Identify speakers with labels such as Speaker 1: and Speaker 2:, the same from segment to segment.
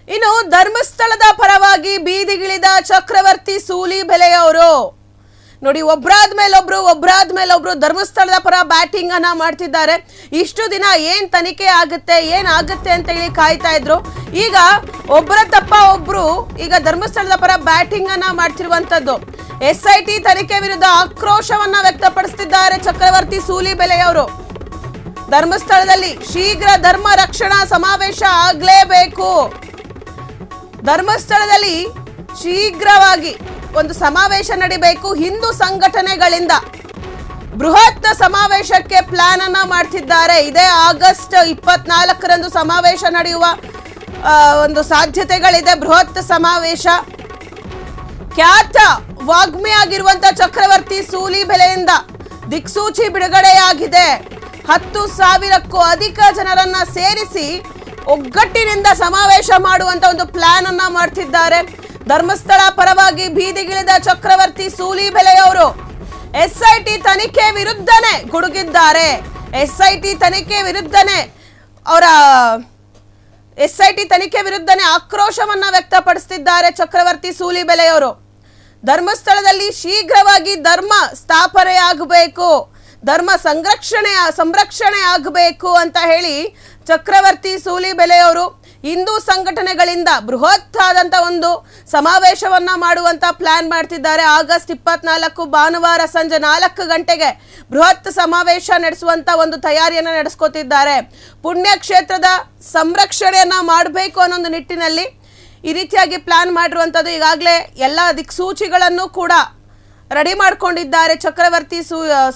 Speaker 1: ಇನ್ನು ಧರ್ಮಸ್ಥಳದ ಪರವಾಗಿ ಬೀದಿಗಿಳಿದ ಚಕ್ರವರ್ತಿ ಸೂಲಿಬೆಲೆಯವರು ನೋಡಿ, ಒಬ್ರಾದ ಮೇಲೊಬ್ರು ಧರ್ಮಸ್ಥಳದ ಪರ ಬ್ಯಾಟಿಂಗ್ ಅನ್ನ ಮಾಡ್ತಿದ್ದಾರೆ. ಇಷ್ಟು ದಿನ ಏನ್ ತನಿಖೆ ಆಗುತ್ತೆ ಅಂತ ಹೇಳಿ ಕಾಯ್ತಾ ಇದ್ರು. ಈಗ ಒಬ್ಬರ ತಪ್ಪ ಒಬ್ರು ಈಗ ಧರ್ಮಸ್ಥಳದ ಪರ ಬ್ಯಾಟಿಂಗ್ ಅನ್ನ ಮಾಡ್ತಿರುವಂತದ್ದು. SIT ತನಿಖೆ ವಿರುದ್ಧ ಆಕ್ರೋಶವನ್ನ ವ್ಯಕ್ತಪಡಿಸುತ್ತಿದ್ದಾರೆ ಚಕ್ರವರ್ತಿ ಸೂಲಿಬೆಲೆಯವರು. ಧರ್ಮಸ್ಥಳದಲ್ಲಿ ಶೀಘ್ರ ಧರ್ಮ ರಕ್ಷಣಾ ಸಮಾವೇಶ ಆಗಲೇಬೇಕು. ಧರ್ಮಸ್ಥಳದಲ್ಲಿ ಶೀಘ್ರವಾಗಿ ಒಂದು ಸಮಾವೇಶ ನಡಿಬೇಕು. ಹಿಂದೂ ಸಂಘಟನೆಗಳಿಂದ ಬೃಹತ್ ಸಮಾವೇಶಕ್ಕೆ ಪ್ಲಾನ್ ಅನ್ನ ಮಾಡ್ತಿದ್ದಾರೆ. ಇದೇ ಆಗಸ್ಟ್ 24ರಂದು ಸಮಾವೇಶ ನಡೆಯುವ ಒಂದು ಸಾಧ್ಯತೆಗಳಿದೆ. ಬೃಹತ್ ಸಮಾವೇಶ. ಖ್ಯಾತ ವಾಗ್ಮಿ ಆಗಿರುವಂತ ಚಕ್ರವರ್ತಿ ಸೂಲಿಬೆಲೆಯಿಂದ ದಿಕ್ಸೂಚಿ ಬಿಡುಗಡೆಯಾಗಿದೆ. 10,000ಕ್ಕೂ ಅಧಿಕ ಜನರನ್ನ ಸೇರಿಸಿ ಒಗ್ಗಟ್ಟಿನಿಂದ ಸಮಾವೇಶ ಮಾಡುವಂತ ಒಂದು ಪ್ಲಾನ್ ಅನ್ನ ಮಾಡ್ತಿದ್ದಾರೆ. ಧರ್ಮಸ್ಥಳ ಪರವಾಗಿ ಬೀದಿಗಿಳಿದ ಚಕ್ರವರ್ತಿ ಸೂಲಿಬೆಲೆಯವರು SIT ತನಿಖೆ ವಿರುದ್ಧನೇ ಗುಡುಗಿದ್ದಾರೆ. SIT ತನಿಖೆ ವಿರುದ್ಧನೇ ಆಕ್ರೋಶವನ್ನ ವ್ಯಕ್ತಪಡಿಸುತ್ತಿದ್ದಾರೆ ಚಕ್ರವರ್ತಿ ಸೂಲಿಬೆಲೆಯವರು. ಧರ್ಮಸ್ಥಳದಲ್ಲಿ ಶೀಘ್ರವಾಗಿ ಧರ್ಮ ಸ್ಥಾಪನೆ ಆಗಬೇಕು, ಧರ್ಮ ಸಂರಕ್ಷಣೆ ಆಗಬೇಕು ಅಂತ ಹೇಳಿ ಚಕ್ರವರ್ತಿ ಸೂಲಿಬೆಲೆಯವರು ಹಿಂದೂ ಸಂಘಟನೆಗಳಿಂದ ಬೃಹತ್ ಆದಂತ ಒಂದು ಸಮಾವೇಶವನ್ನ ಮಾಡುವಂತ ಪ್ಲಾನ್ ಮಾಡ್ತಿದ್ದಾರೆ. ಆಗಸ್ಟ್ 24 ಭಾನುವಾರ ಸಂಜೆ 4 ಗಂಟೆಗೆ ಬೃಹತ್ ಸಮಾವೇಶ ನಡೆಸುವಂತ ಒಂದು ತಯಾರಿಯನ್ನ ನಡೆಸ್ಕೊತಿದ್ದಾರೆ. ಪುಣ್ಯಕ್ಷೇತ್ರದ ಸಂರಕ್ಷಣೆಯನ್ನ ಮಾಡಬೇಕು ಅನ್ನೋ ಒಂದು ನಿಟ್ಟಿನಲ್ಲಿ ಈ ರೀತಿಯಾಗಿ ಪ್ಲಾನ್ ಮಾಡಿರುವಂಥದ್ದು. ಈಗಾಗಲೇ ಎಲ್ಲ ದಿಕ್ಸೂಚಿಗಳನ್ನು ಕೂಡ ರೆಡಿ ಮಾಡ್ಕೊಂಡಿದ್ದಾರೆ ಚಕ್ರವರ್ತಿ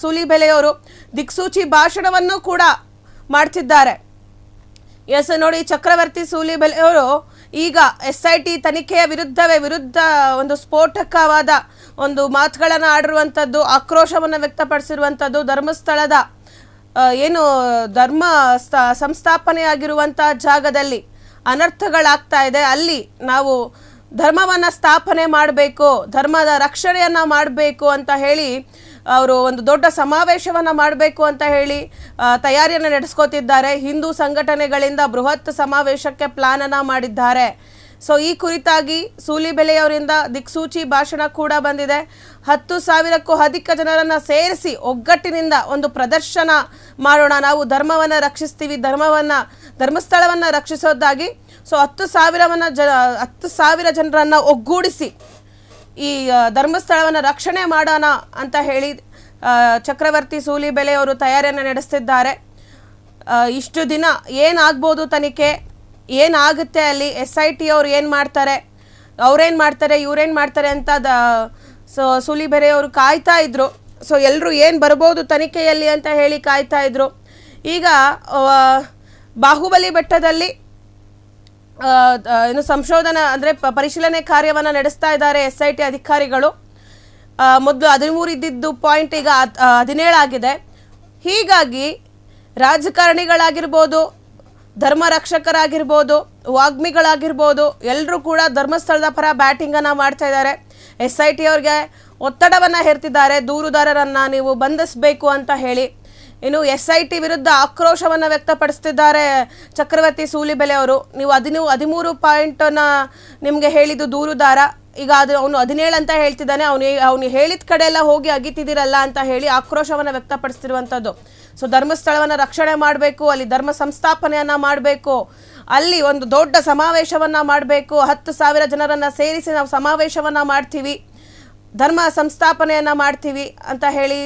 Speaker 1: ಸೂಲಿಬೆಲೆಯವರು. ದಿಕ್ಸೂಚಿ ಭಾಷಣವನ್ನು ಕೂಡ ಮಾಡ್ತಿದ್ದಾರೆ. ಎಸ್ ನೋಡಿ, ಚಕ್ರವರ್ತಿ ಸೂಲಿಬೆಲೆಯವರು ಈಗ SIT ತನಿಖೆಯ ವಿರುದ್ಧ ಒಂದು ಸ್ಫೋಟಕವಾದ ಒಂದು ಮಾತುಗಳನ್ನು ಆಡಿರುವಂಥದ್ದು, ಆಕ್ರೋಶವನ್ನು ವ್ಯಕ್ತಪಡಿಸಿರುವಂಥದ್ದು. ಧರ್ಮಸ್ಥಳದ ಏನು ಧರ್ಮ ಸಂಸ್ಥಾಪನೆಯಾಗಿರುವಂಥ ಜಾಗದಲ್ಲಿ ಅನರ್ಥಗಳಾಗ್ತಾ ಇದೆ, ಅಲ್ಲಿ ನಾವು ಧರ್ಮವನ್ನು ಸ್ಥಾಪನೆ ಮಾಡಬೇಕು, ಧರ್ಮದ ರಕ್ಷಣೆಯನ್ನು ಮಾಡಬೇಕು ಅಂತ ಹೇಳಿ ಅವರು ಒಂದು ದೊಡ್ಡ ಸಮಾವೇಶವನ್ನು ಮಾಡಬೇಕು ಅಂತ ಹೇಳಿ ತಯಾರಿಯನ್ನು ನಡೆಸ್ಕೋತಿದ್ದಾರೆ. ಹಿಂದೂ ಸಂಘಟನೆಗಳಿಂದ ಬೃಹತ್ ಸಮಾವೇಶಕ್ಕೆ ಪ್ಲಾನ್ ಅನ್ನ ಮಾಡಿದ್ದಾರೆ. ಸೊ ಈ ಕುರಿತಾಗಿ ಸೂಲಿಬೆಲೆಯವರಿಂದ ದಿಕ್ಸೂಚಿ ಭಾಷಣ ಕೂಡ ಬಂದಿದೆ. 10,000ಕ್ಕೂ ಅಧಿಕ ಜನರನ್ನ ಸೇರಿಸಿ ಒಗ್ಗಟ್ಟಿನಿಂದ ಒಂದು ಪ್ರದರ್ಶನ ಮಾಡೋಣ, ನಾವು ಧರ್ಮವನ್ನು ರಕ್ಷಿಸ್ತೀವಿ, ಧರ್ಮಸ್ಥಳವನ್ನ ರಕ್ಷಿಸೋದಾಗಿ. ಸೊ 10,000 ಜನರನ್ನ ಒಗ್ಗೂಡಿಸಿ ಈ ಧರ್ಮಸ್ಥಳವನ್ನು ರಕ್ಷಣೆ ಮಾಡೋಣ ಅಂತ ಹೇಳಿ ಚಕ್ರವರ್ತಿ ಸೂಲಿಬೆಲೆಯವರು ತಯಾರಿಯನ್ನು ನಡೆಸ್ತಿದ್ದಾರೆ. ಇಷ್ಟು ದಿನ ಏನಾಗ್ಬೋದು ತನಿಖೆ, ಏನಾಗುತ್ತೆ ಅಲ್ಲಿ, SIT ಅವ್ರು ಏನು ಮಾಡ್ತಾರೆ, ಇವ್ರೇನು ಮಾಡ್ತಾರೆ ಅಂತ ಸೂಲಿಬೆಲೆಯವರು ಕಾಯ್ತಾ ಇದ್ರು. ಸೊ ಎಲ್ಲರೂ ಏನು ಬರ್ಬೋದು ತನಿಖೆಯಲ್ಲಿ ಅಂತ ಹೇಳಿ ಕಾಯ್ತಾ ಇದ್ರು. ಈಗ ಬಾಹುಬಲಿ ಬೆಟ್ಟದಲ್ಲಿ ಏನು ಸಂಶೋಧನಾ ಅಂದರೆ ಪರಿಶೀಲನೆ ಕಾರ್ಯವನ್ನು ನಡೆಸ್ತಾ ಇದ್ದಾರೆ SIT ಅಧಿಕಾರಿಗಳು. ಮೊದಲು 13 ಇದ್ದಿದ್ದು ಪಾಯಿಂಟ್ ಈಗ 17 ಆಗಿದೆ. ಹೀಗಾಗಿ ರಾಜಕಾರಣಿಗಳಾಗಿರ್ಬೋದು, ಧರ್ಮ ರಕ್ಷಕರಾಗಿರ್ಬೋದು, ವಾಗ್ಮಿಗಳಾಗಿರ್ಬೋದು, ಎಲ್ಲರೂ ಕೂಡ ಧರ್ಮಸ್ಥಳದ ಪರ ಬ್ಯಾಟಿಂಗನ್ನು ಮಾಡ್ತಾ ಇದ್ದಾರೆ. SIT ಅವ್ರಿಗೆ ಒತ್ತಡವನ್ನು ಹೇರ್ತಿದ್ದಾರೆ, ದೂರುದಾರರನ್ನು ನೀವು ಬಂಧಿಸಬೇಕು ಅಂತ ಹೇಳಿ. ಇನ್ನು SIT ವಿರುದ್ಧ ಆಕ್ರೋಶವನ್ನು ವ್ಯಕ್ತಪಡಿಸ್ತಿದ್ದಾರೆ ಚಕ್ರವರ್ತಿ ಸೂಲಿಬೆಲೆಯವರು. ನೀವು 13 ಪಾಯಿಂಟನ್ನು ನಿಮಗೆ ಹೇಳಿದ್ದು ದೂರುದಾರ, ಈಗ ಅವನು 17 ಅಂತ ಹೇಳ್ತಿದ್ದಾನೆ, ಅವನು ಹೇಳಿದ ಕಡೆ ಎಲ್ಲ ಹೋಗಿ ಅಗಿತಿದ್ದೀರಲ್ಲ ಅಂತ ಹೇಳಿ ಆಕ್ರೋಶವನ್ನು ವ್ಯಕ್ತಪಡಿಸ್ತಿರುವಂಥದ್ದು. ಸೊ ಧರ್ಮಸ್ಥಳವನ್ನು ರಕ್ಷಣೆ ಮಾಡಬೇಕು, ಅಲ್ಲಿ ಧರ್ಮ ಸಂಸ್ಥಾಪನೆಯನ್ನು ಮಾಡಬೇಕು, ಅಲ್ಲಿ ಒಂದು ದೊಡ್ಡ ಸಮಾವೇಶವನ್ನು ಮಾಡಬೇಕು, 10,000 ಜನರನ್ನು ಸೇರಿಸಿ ನಾವು ಸಮಾವೇಶವನ್ನು ಮಾಡ್ತೀವಿ, ಧರ್ಮ ಸಂಸ್ಥಾಪನೆಯನ್ನ ಮಾಡ್ತೀವಿ ಅಂತ ಹೇಳಿ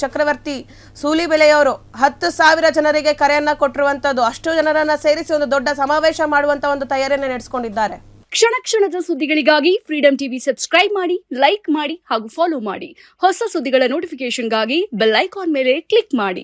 Speaker 1: ಚಕ್ರವರ್ತಿ ಸೂಲಿಬೆಲೆಯವರು 10,000 ಜನರಿಗೆ ಕರೆಯನ್ನ ಕೊಟ್ಟಿರುವಂತದ್ದು. ಅಷ್ಟು ಜನರನ್ನ ಸೇರಿಸಿ ಒಂದು ದೊಡ್ಡ ಸಮಾವೇಶ ಮಾಡುವಂತ ಒಂದು ತಯಾರಿಯನ್ನು ನಡೆಸಿಕೊಂಡಿದ್ದಾರೆ.
Speaker 2: ಕ್ಷಣ ಕ್ಷಣದ ಸುದ್ದಿಗಳಿಗಾಗಿ ಫ್ರೀಡಂ ಟಿವಿ ಸಬ್ಸ್ಕ್ರೈಬ್ ಮಾಡಿ, ಲೈಕ್ ಮಾಡಿ ಹಾಗೂ ಫಾಲೋ ಮಾಡಿ. ಹೊಸ ಸುದ್ದಿಗಳ ನೋಟಿಫಿಕೇಶನ್ಗಾಗಿ ಬೆಲ್ ಐಕಾನ್ ಮೇಲೆ ಕ್ಲಿಕ್ ಮಾಡಿ.